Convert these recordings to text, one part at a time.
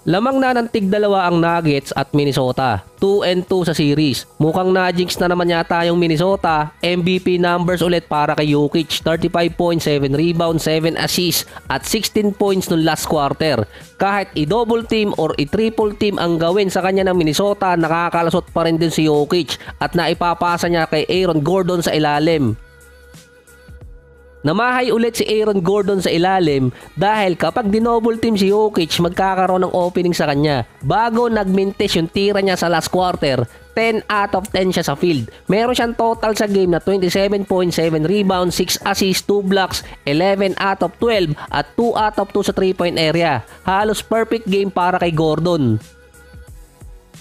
Lamang na ng tig-dalawa ang Nuggets at Minnesota. 2-2 sa series. Mukhang na-jinx na naman yata yung Minnesota. MVP numbers ulit para kay Jokic. 35 points, 7 rebounds, 7 assists at 16 points nung last quarter. Kahit i-double team or i-triple team ang gawin sa kanya ng Minnesota, nakakalasot pa rin din si Jokic at naipapasa niya kay Aaron Gordon sa ilalim. Namahay ulit si Aaron Gordon sa ilalim dahil kapag dinoble team si Jokic, magkakaroon ng opening sa kanya. Bago nagmintis yung tira niya sa last quarter, 10 out of 10 siya sa field. Meron siyang total sa game na 27 points, 7 rebounds, 6 assists, 2 blocks, 11 out of 12 at 2 out of 2 sa 3-point area. Halos perfect game para kay Gordon.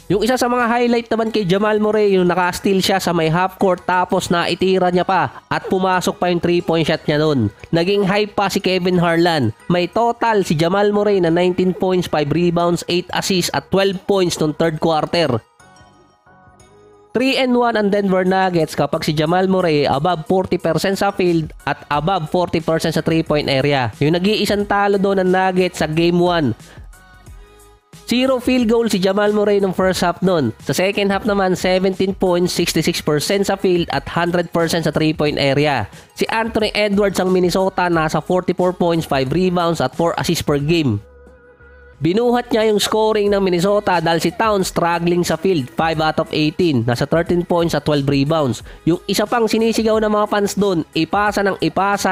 Yung isa sa mga highlight naman kay Jamal Murray, yung naka-steal siya sa may half court tapos naitira niya pa at pumasok pa yung 3-point shot niya nun. Naging hype pa si Kevin Harlan. May total si Jamal Murray na 19 points, 5 rebounds, 8 assists at 12 points nung third quarter. 3-1 ang Denver Nuggets kapag si Jamal Murray above 40% sa field at above 40% sa 3-point area. Yung nag-iisang talo doon ng Nuggets sa Game 1. 0 field goal si Jamal Murray ng first half nun. Sa second half naman, 17 points, 66% sa field at 100% sa 3-point area. Si Anthony Edwards ang Minnesota nasa 44 points, 5 rebounds at 4 assists per game. Binuhat niya yung scoring ng Minnesota dahil si Towns struggling sa field, 5 out of 18, nasa 13 points at 12 rebounds. Yung isa pang sinisigaw ng mga fans doon, ipasa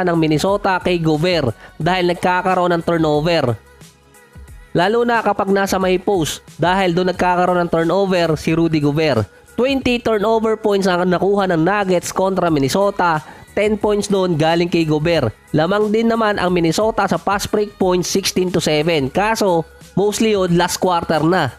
ng Minnesota kay Gobert dahil nagkakaroon ng turnover. Lalo na kapag nasa may post dahil doon nagkakaroon ng turnover si Rudy Gobert. 20 turnover points ang nakuha ng Nuggets kontra Minnesota, 10 points doon galing kay Gobert. Lamang din naman ang Minnesota sa fast break points 16-7, kaso mostly yun last quarter na.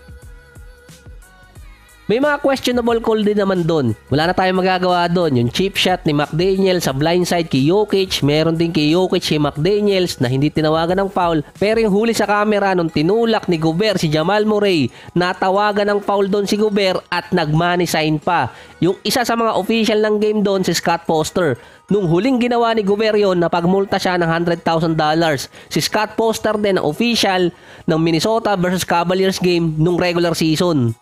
May mga questionable call din naman doon. Wala na tayong magagawa doon. Yung chip shot ni McDaniels sa blindside kay Jokic. Meron din kay Jokic si McDaniels na hindi tinawagan ng foul. Pero yung huli sa camera nung tinulak ni Gobert si Jamal Murray, natawagan ng foul doon si Gobert at nag-money sign pa. Yung isa sa mga official ng game doon si Scott Foster. Nung huling ginawa ni Gobert yun, napagmulta siya ng $100,000. Si Scott Foster din ang official ng Minnesota versus Cavaliers game nung regular season.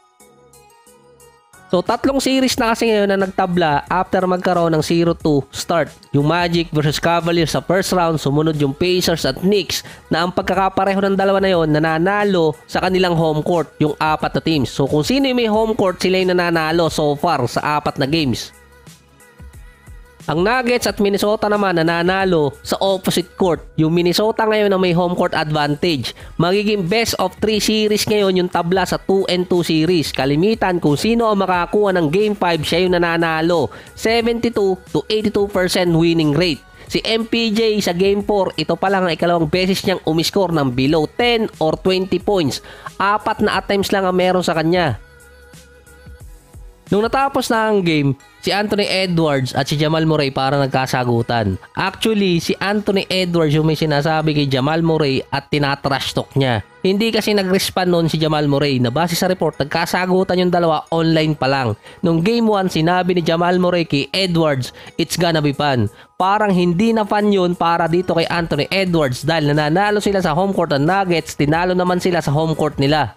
So, tatlong series na kasi ngayon na nagtabla after magkaroon ng 0-2 start. Yung Magic versus Cavaliers sa first round, sumunod yung Pacers at Knicks na ang pagkakapareho ng dalawa na yon nananalo sa kanilang home court, yung 4 na teams. So, kung sino yung may home court, sila yung nananalo so far sa 4 na games. Ang Nuggets at Minnesota naman nananalo sa opposite court. Yung Minnesota ngayon na may home court advantage. Magiging best of 3 series ngayon yung tabla sa 2-2 series. Kalimitan kung sino ang makakuha ng Game 5, siya yung nananalo. 72-82% winning rate. Si MPJ sa Game 4, ito pa lang ang ikalawang beses niyang umiscore ng below 10 or 20 points. 4 na attempts lang ang meron sa kanya. Nung natapos na ang game, si Anthony Edwards at si Jamal Murray para nagkasagutan. Actually, si Anthony Edwards yung may sinasabi kay Jamal Murray at tinatrash talk niya. Hindi kasi nag-respond noon si Jamal Murray na base sa report, nagkasagutan yung dalawa online pa lang. Nung game 1, sinabi ni Jamal Murray kay Edwards, "It's gonna be fun." Parang hindi na fun yun para dito kay Anthony Edwards dahil nananalo sila sa home court ng Nuggets, tinalo naman sila sa home court nila.